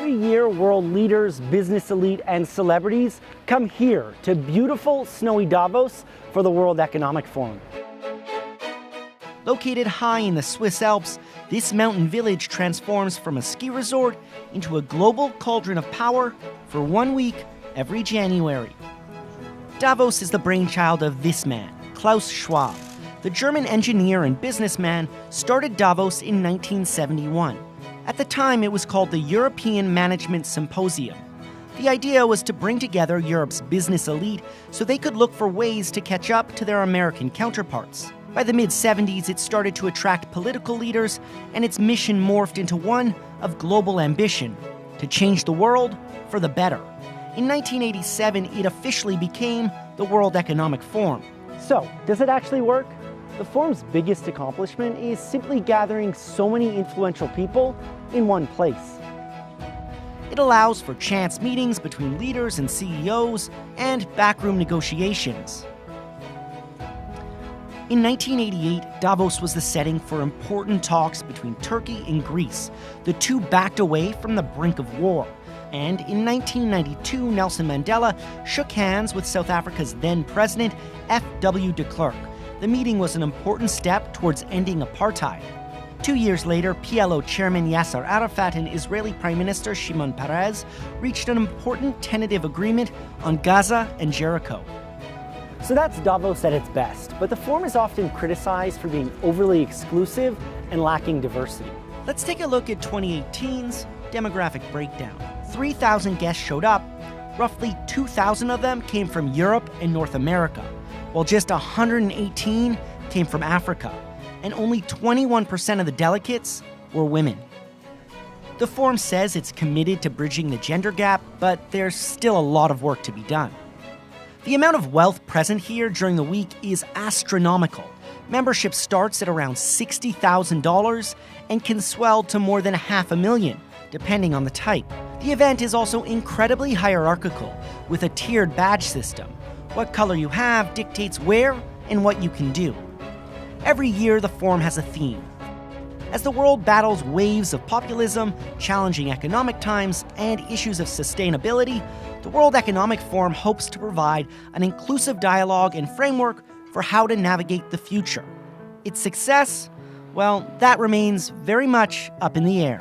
Every year, world leaders, business elite, and celebrities come here to beautiful, snowy Davos for the World Economic Forum. Located high in the Swiss Alps, this mountain village transforms from a ski resort into a global cauldron of power for 1 week every January. Davos is the brainchild of this man, Klaus Schwab. The German engineer and businessman started Davos in 1971. At the time, it was called the European Management Symposium. The idea was to bring together Europe's business elite so they could look for ways to catch up to their American counterparts. By the mid-70s, it started to attract political leaders, and its mission morphed into one of global ambition, to change the world for the better. In 1987, it officially became the World Economic Forum. So, does it actually work? The forum's biggest accomplishment is simply gathering so many influential people in one place. It allows for chance meetings between leaders and CEOs and backroom negotiations. In 1988, Davos was the setting for important talks between Turkey and Greece. The two backed away from the brink of war. And in 1992, Nelson Mandela shook hands with South Africa's then president, F.W. de Klerk. The meeting was an important step towards ending apartheid. 2 years later, PLO chairman Yasser Arafat and Israeli Prime Minister Shimon Peres reached an important tentative agreement on Gaza and Jericho. So that's Davos at its best, but the forum is often criticized for being overly exclusive and lacking diversity. Let's take a look at 2018's demographic breakdown. 3,000 guests showed up. Roughly 2,000 of them came from Europe and North America, while just 118 came from Africa, and only 21% of the delegates were women. The forum says it's committed to bridging the gender gap, but there's still a lot of work to be done. The amount of wealth present here during the week is astronomical. Membership starts at around $60,000 and can swell to more than $500,000, depending on the type. The event is also incredibly hierarchical, with a tiered badge system. What color you have dictates where and what you can do. Every year, the forum has a theme. As the world battles waves of populism, challenging economic times, and issues of sustainability, the World Economic Forum hopes to provide an inclusive dialogue and framework for how to navigate the future. Its success, well, that remains very much up in the air.